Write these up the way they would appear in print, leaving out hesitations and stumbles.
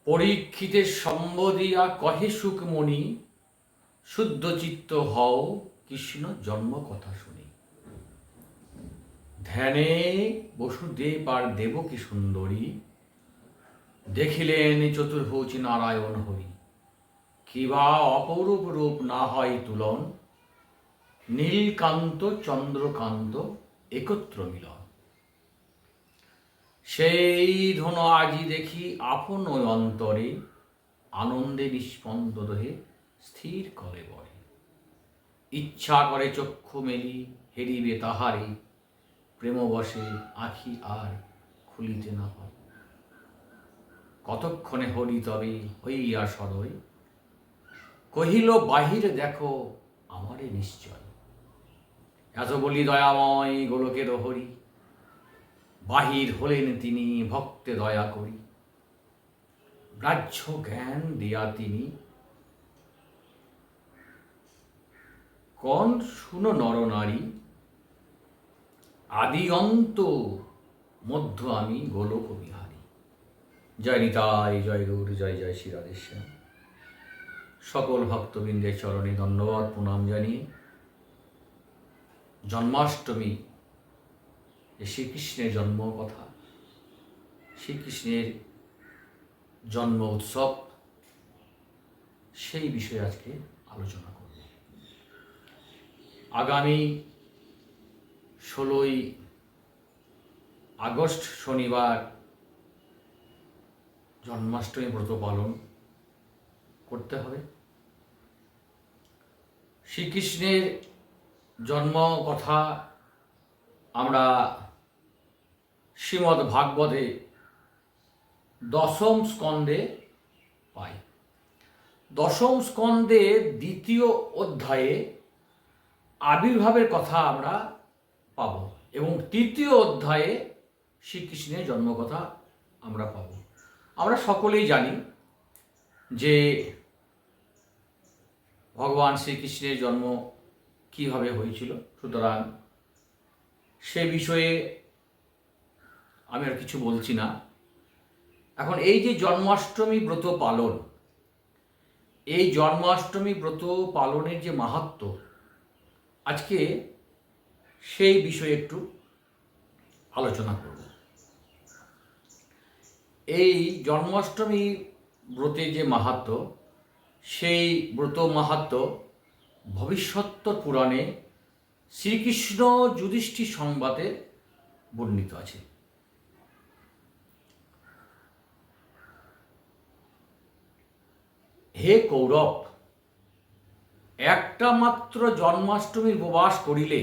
পরীক্ষিতের সম্বদিয়া কহে সুখমণি, শুদ্ধ চিত্ত হও কৃষ্ণ জন্ম কথা শুনি। ধ্যানে বসুদেব আর দেবকী সুন্দরী, দেখিলেন চতুর্ভুজ নারায়ণ হরি। কিবা অপরূপ রূপ না হয় তুলন, নীলকান্ত চন্দ্রকান্ত একত্র মিলন। সেই ধন আজি দেখি আপন অন্তরে, আনন্দে নিষ্পন্দ দহে স্থির করে বরে। ইচ্ছা করে চক্ষু মেলি হেরিবে তাহারে, প্রেমবশে আখি আর খুলিতে না পারে। কতক্ষণে হরি তবে হইয়া সদয়, কহিল বাহিরে দেখো আমারে নিশ্চয়। এত বলি দয়াময় গোলকের হরি, বাহির হলেন তিনি ভক্তে দয়া করি। গ্রাহ্য জ্ঞান দিয়া তিনি কন শুনো নরনারী, আদি অন্ত মধ্য আমি গোলক বিহারী। জয় নিতাই, জয় গৌর, জয় জয় শ্রী রাধেশ্যাম। সকল ভক্তবৃন্দের চরণে ধন্যবাদ প্রণাম জানিয়ে জন্মাষ্টমী, শ্রীকৃষ্ণের জন্ম কথা, শ্রীকৃষ্ণের জন্ম উৎসব, সেই বিষয়ে আজকে আলোচনা করব। আগামী 16ই আগস্ট শনিবার জন্মাষ্টমী ব্রত পালন করতে হবে। শ্রীকৃষ্ণের জন্ম কথা আমরা শ্রীমদ্ ভাগবতে দশম স্কন্ধে পাই। দশম স্কন্ধের দ্বিতীয় অধ্যায়ে আবির্ভাবের কথা আমরা পাব এবং তৃতীয় অধ্যায়ে শ্রীকৃষ্ণের জন্মকথা আমরা পাব। আমরা সকলেই জানি যে ভগবান শ্রীকৃষ্ণের জন্ম কিভাবে হয়েছিল, সুতরাং সে বিষয়ে আমি আর কিছু বলছি না। এখন এই যে জন্মাষ্টমী ব্রত পালন, এই জন্মাষ্টমী ব্রত পালনের যে মাহাত্ম্য, আজকে সেই বিষয়ে একটু আলোচনা করব। এই জন্মাষ্টমী ব্রতের যে মাহাত্ম্য, সেই ব্রত মাহাত্ম্য ভবিষ্যত্তর পুরাণে শ্রীকৃষ্ণ যুধিষ্ঠির সংবাদে বর্ণিত আছে। হে কৌরব, একটা মাত্র জন্মাষ্টমীর উপবাস করিলে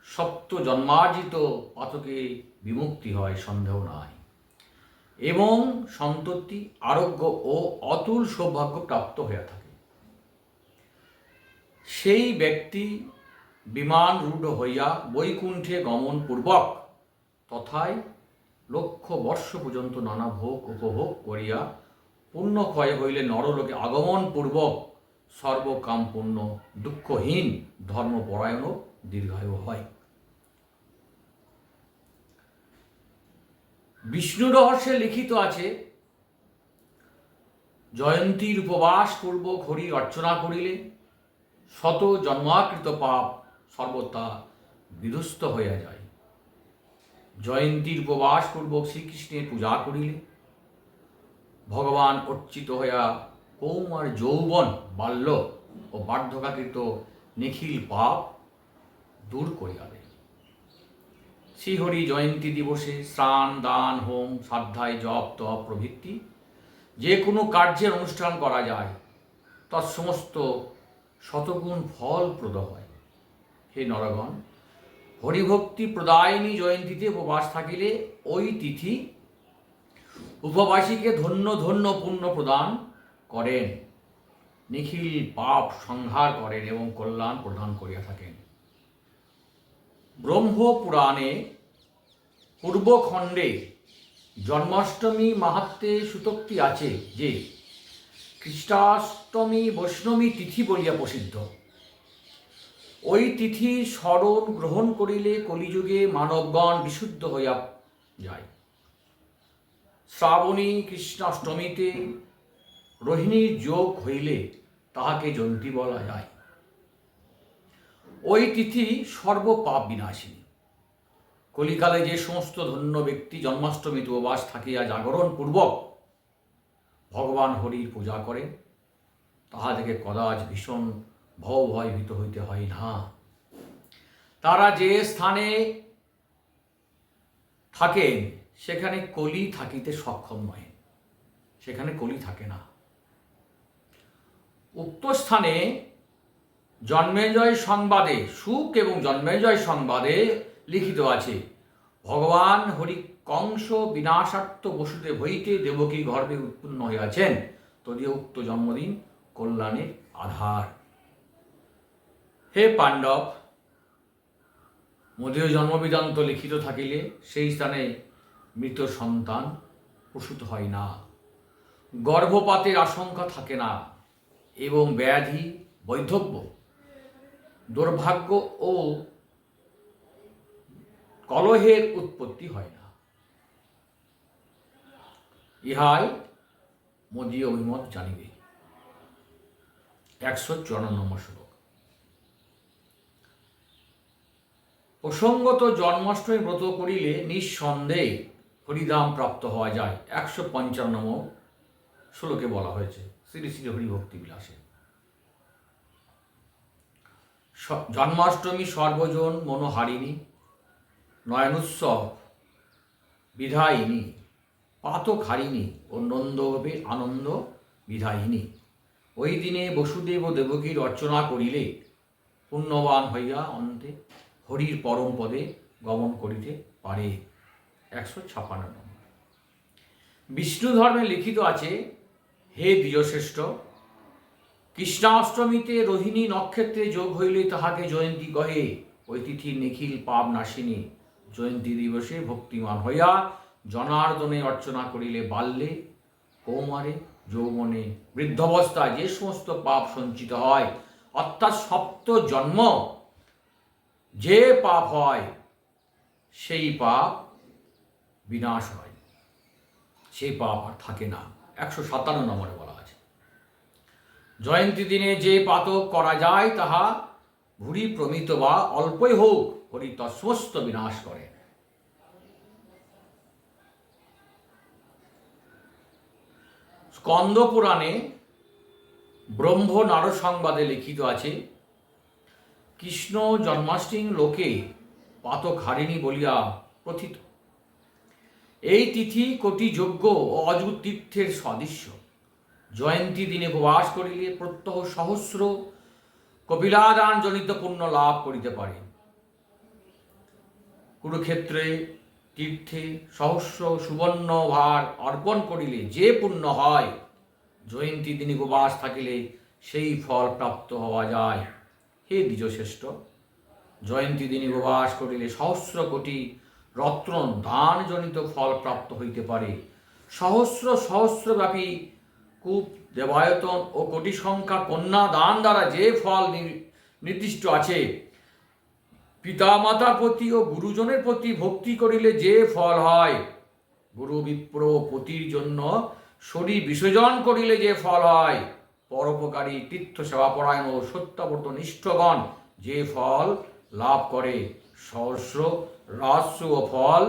সপ্ত জন্মার্জিত পাতকে বিমুক্তি হয়, সন্দেহ নাই, এবং সন্ততি, আরোগ্য ও অতুল সৌভাগ্য প্রাপ্ত হয়ে থাকে। সেই ব্যক্তি বিমান রূঢ় হইয়া বৈকুণ্ঠে গমন পূর্বক তথায় লক্ষ বর্ষ পর্যন্ত নানা ভোগ উপভোগ করিয়া পুণ্যক্ষয় হইলে নরলোকে আগমন পূর্বক সর্বকাম পূর্ণ দুঃখহীন ধর্মপরায়ণ দীর্ঘায়ু হয়। বিষ্ণু রহস্যে লিখিত আছে, জয়ন্তীর উপবাস পূর্বক হরি অর্চনা করিলে শত জন্মাকৃত পাপ সর্বদা বিধ্বস্ত হইয়া যায়। জয়ন্তীর উপবাস পূর্বক শ্রীকৃষ্ণের পূজা করিলে ভগবান অর্চিত হইয়া কৌমার যৌবন, বাল্য ও বার্ধক্যকৃত নিখিল পাপ দূর করিয়া দেয়। শ্রীহরি জয়ন্তী দিবসে স্নান, দান, হোম, শ্রাদ্ধায়, জপ, তপ প্রভৃতি যে কোনো কার্যের অনুষ্ঠান করা যায়, তার সমস্ত শতগুণ ফলপ্রদ হয়। হে নরগণ, হরিভক্তি প্রদায়িনী জয়ন্তীতে উপবাস থাকিলে ওই তিথি উপবাসীকে ধন্য ধন্য পুণ্য প্রদান করেন, নিখিল পাপ সংহার করেন এবং কল্যাণ প্রদান করিয়া থাকেন। ব্রহ্মপুরাণে পূর্বখণ্ডে জন্মাষ্টমী মাহাত্ম্যে সূতোক্তি আছে যে কৃষ্ণাষ্টমী বৈষ্ণবী তিথি বলিয়া প্রসিদ্ধ। ওই তিথি স্মরণ গ্রহণ করিলে কলিযুগে মানবগণ বিশুদ্ধ হইয়া যায়। শ্রাবণী কৃষ্ণাষ্টমীতে রোহিণীর যোগ হইলে তাহাকে জয়ন্তী বলা যায়। ওই তিথি সর্বপাপ বিনাশিনী। কলিকালে যে সমস্ত ধন্য ব্যক্তি জন্মাষ্টমীতে উপবাস থাকিয়া জাগরণ পূর্বক ভগবান হরির পূজা করেন, তাহাদেরকে কদাচ ভীষণ ভয়ভীত হইতে হয় না। তারা যে স্থানে থাকেন সেখানে কলি থাকিতে সক্ষম নয়, সেখানে কলি থাকে না। উক্ত স্থানে জন্মেজয় সংবাদে, সুখ এবং জন্মেজয় সংবাদে লিখিত আছে, ভগবান হরি কংস বিনাশার্থ বসুদেব হইতে দেবকী গর্ভে উৎপন্ন হইয়াছেন, তদীয় উক্ত জন্মদিন কল্যাণের আধার। হে পাণ্ডব, মদীয় জন্মবৃত্তান্ত লিখিত থাকিলে সেই স্থানে মৃত সন্তান প্রসূত হয় না, গর্ভপাতের আশঙ্কা থাকে না এবং ব্যাধি, বৈধব্য, দুর্ভাগ্য ও কলহের উৎপত্তি হয় না। ইহাই মদীয় অভিমত জানিবে। 154 নম্বর শ্লোক। প্রসঙ্গত জন্মাষ্টমী ব্রত করিলে নিঃসন্দেহে হরিধাম প্রাপ্ত হওয়া যায়। 155 নম্বর শ্লোকে বলা হয়েছে শ্রী শ্রী হরিভক্তি বিলাসে। জন্মাষ্টমী সর্বজন মনোহারিণী, নয়নোৎসব বিধায়িনী, পাতকহারিণী ও নন্দবে আনন্দ বিধায়িনী। ওই দিনে বসুদেব ও দেবকীর অর্চনা করিলে পুণ্যবান হইয়া অন্তে হরির পরম পদে গমন করিতে পারে। 156 নম্বর। বিষ্ণু ধর্মে লিখিত আছে, হে দ্বিজশ্রেষ্ঠ, কৃষ্ণাষ্টমীতে রোহিণী নক্ষত্রে যোগ হইলে তাহাকে জয়ন্তী কহে। ওই তিথি নিখিল পাপ নাশিনী। জয়ন্তী দিবসে ভক্তিমান হইয়া জনার্দনে অর্চনা করিলে বাল্যে, কৌমারে, যৌবনে, বৃদ্ধাবস্থায় যে সমস্ত পাপ সঞ্চিত হয়, অর্থাৎ সপ্ত জন্ম যে পাপ হয় সেই পাপ বিনাশ হয়, সেই পাপ আর থাকে না। 157 নম্বরে বলা আছে, জয়ন্তী দিনে যে পাতক করা যায় তাহা ভুরি প্রমিত বা অল্পই হোক, হরি তৎসমস্ত বিনাশ করে। স্কন্দ পুরাণে ব্রহ্ম নারদ সংবাদে লিখিত আছে, কৃষ্ণ জন্মাষ্টমী লোকে পাতকহারিণী বলিয়া প্রথিত। এই তিথি কোটি যজ্ঞ ও অযুত তীর্থের সদৃশ্য। জয়ন্তী দিনে উপবাস করিলে প্রত্যহ সহস্র কপিলাদান জনিত পুণ্য লাভ করিতে পারে। কুরুক্ষেত্রে তীর্থে সহস্র সুবর্ণ ভার অর্পণ করিলে যে পুণ্য হয়, জয়ন্তী দিনে উপবাস থাকিলে সেই ফল প্রাপ্ত হওয়া যায়। হে দ্বিজশ্রেষ্ঠ, জয়ন্তী দিনে উপবাস করিলে সহস্র কোটি রত্ন দান জনিত ফল প্রাপ্ত হইতে পারে। সহস্র সহস্রব্যাপী কূপ, দেবায়তন ও কোটি সংখ্যা কন্যা দান দ্বারা যে ফল নির্দিষ্ট আছে, পিতামাতার প্রতি ও গুরুজনের প্রতি ভক্তি করিলে যে ফল হয়, গুরু বিপ্র পতির জন্য শরীর বিসর্জন করিলে যে ফল হয়, পরোপকারী তীর্থ সেবাপরায়ণ ও সত্যাব্রত নিষ্ঠগণ যে ফল লাভ করে, সহস্র রাজস্ব ও ফল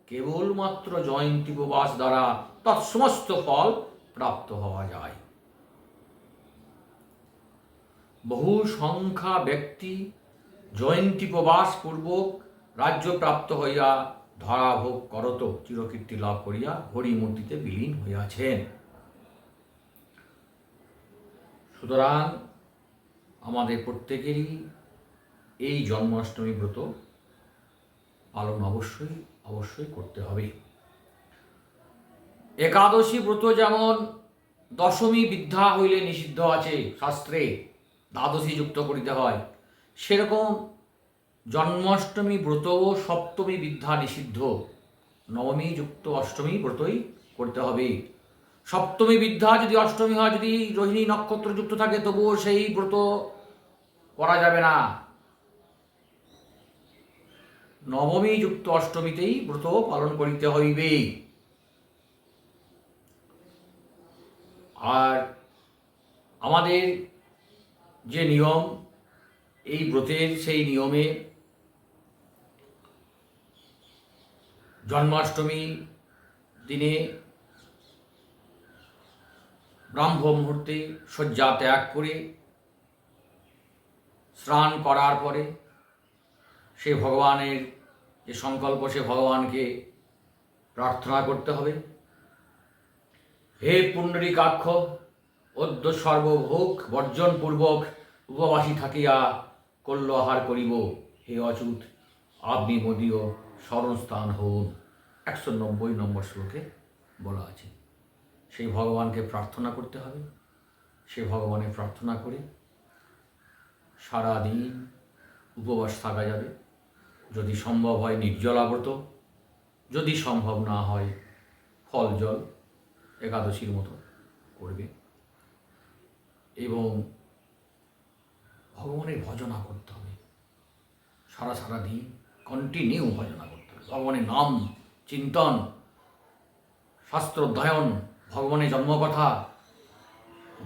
কেবলমাত্র জয়ন্তী উপবাস দ্বারা তৎসমস্ত ফল প্রাপ্ত হওয়া যায়। বহু সংখ্যা ব্যক্তি জয়ন্তী উপবাস পূর্বক রাজ্য প্রাপ্ত হইয়া ধরাভোগ করত চিরকীর্তি লাভ করিয়া হরিমূর্তিতে বিলীন হইয়াছেন। সুতরাং আমাদের প্রত্যেকেরই এই জন্মাষ্টমী ব্রত পালন অবশ্যই করতে হবে। একাদশী ব্রত যেমন দশমী বিদ্যা হইলে নিষিদ্ধ আছে শাস্ত্রে, দ্বাদশী যুক্ত করিতে হয়, সেরকম জন্মাষ্টমী ব্রত ও সপ্তমী বিদ্যা নিষিদ্ধ, নবমী যুক্ত অষ্টমী ব্রতই করতে হবে। সপ্তমী বিদ্যা যদি অষ্টমী হয়, যদি রোহিণী নক্ষত্র যুক্ত থাকে, তবুও সেই ব্রত করা যাবে না। নবমী যুক্ত অষ্টমীতেই ব্রত পালন করিতে হইবে। আর আমাদের যে নিয়ম, এই ব্রতের সেই নিয়মে জন্মাষ্টমী দিনে ব্রাহ্ম মুহূর্তে শয্যা ত্যাগ করে স্নান করার পরে সে ভগবানের যে সংকল্প, সে ভগবানকে প্রার্থনা করতে হবে। হে পুণ্ডরীকাক্ষ, অদ্য সর্বভোগ বর্জনপূর্বক উপবাসী থাকিয়া কল্য আহার করিব। হে অচ্যুত, আপনি মদীয় স্মরণস্থান হন। 190 নম্বর শ্লোকে বলা আছে। সেই ভগবানকে প্রার্থনা করতে হবে। সে ভগবানের প্রার্থনা করে সারাদিন উপবাস থাকা যাবে। যদি সম্ভব হয় নির্জলাব্রত, যদি সম্ভব না হয় ফল জল একাদশীর মতো করবে এবং ভগবানের ভজনা করতে হবে। সারা দিন কন্টিনিউ ভজনা করতে হবে। ভগবানের নাম চিন্তন, শাস্ত্র অধ্যয়ন, ভগবানের জন্মকথা,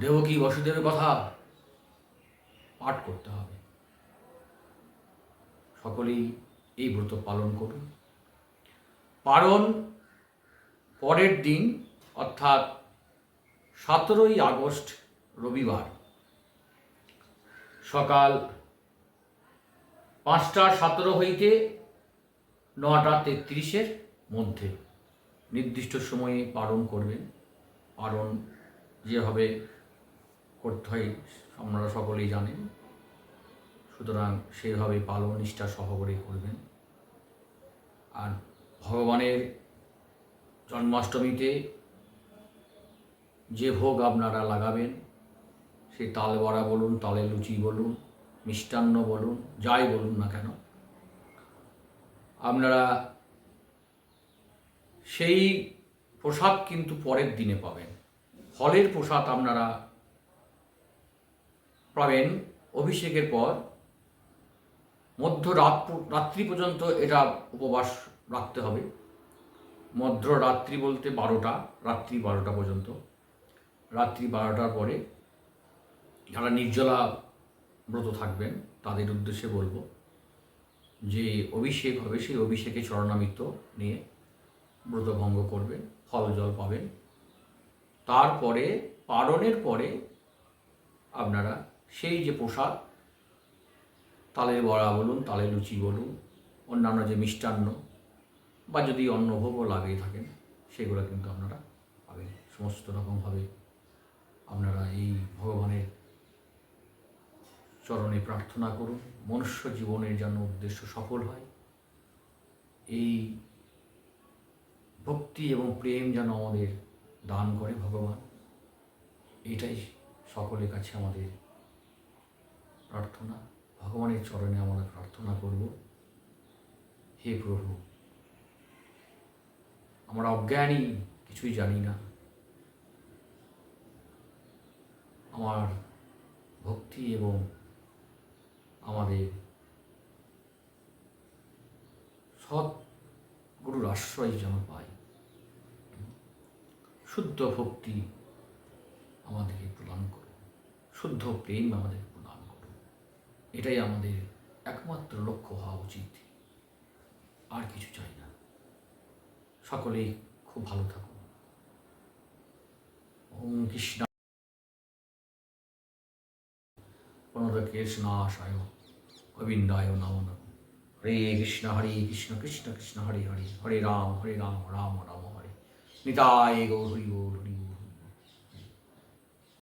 দেবকী বসুদেবের কথা পাঠ করতে হবে। সকলেই এই ব্রত পালন করুন। পালন পরের দিন অর্থাৎ 17ই আগস্ট রবিবার সকাল 5:17 হইতে 9:33 মধ্যে নির্দিষ্ট সময়ে পালন করবেন। পালন যেভাবে করতে হয় আপনারা সকলেই জানেন, সুতরাং সেভাবে পালন নিষ্ঠা সহকারে করবেন। আর ভগবানের জন্মাষ্টমীতে যে ভোগ আপনারা লাগাবেন, সেই তাল বড়া বলুন, তালের লুচি বলুন, মিষ্টান্ন বলুন, যাই বলুন না কেন, আপনারা সেই প্রসাদ কিন্তু পরের দিনে পাবেন। ফলের প্রসাদ আপনারা পাবেন অভিষেকের পর। মধ্যরাত্রি পর্যন্ত এটা উপবাস রাখতে হবে। মধ্যরাত্রি বলতে 12টা, রাত্রি 12টা পর্যন্ত। রাত্রি 12টার পরে যারা নির্জলা ব্রত থাকবেন তাদের উদ্দেশ্যে বলবো যে অভিষেক হবে, সেই অভিষেকে চরণামৃত নিয়ে ব্রত ভঙ্গ করবেন, ফল জল পাবেন। তারপরে পালনের পরে আপনারা সেই যে প্রসাদ, তালের বড়া বলুন, তালের লুচি বলুন, অন্যান্য যে মিষ্টান্ন বা যদি অন্নভোগও লাগিয়ে থাকেন, সেগুলো কিন্তু আপনারা পাবেন। সমস্ত রকমভাবে আপনারা এই ভগবানের চরণে প্রার্থনা করুন, মনুষ্য জীবনের যেন উদ্দেশ্য সফল হয়। এই ভক্তি এবং প্রেম যেন আমাদের দান করে ভগবান, এটাই সকলের কাছে আমাদের প্রার্থনা। ভগবানের চরণে আমরা প্রার্থনা করব, হে প্রভু, আমরা অজ্ঞানী, কিছুই জানি না। আমার ভক্তি এবং আমাদের সৎ গুরুর আশ্রয় যেন পাই। শুদ্ধ ভক্তি আমাদেরকে প্রদান করুন, শুদ্ধ প্রেম আমাদের প্রদান করুন। এটাই আমাদের একমাত্র লক্ষ্য হওয়া উচিত, আর কিছু চাই না। সকলেই খুব ভালো থাকুন। ওম কৃষ্ণ কৃষ্ণাশায় গোবিন্দায় নমঃ। হরে কৃষ্ণ কৃষ্ণ কৃষ্ণ হরে হরে, হরে রাম রাম রাম হরে। নিতাই গৌর হরি বল।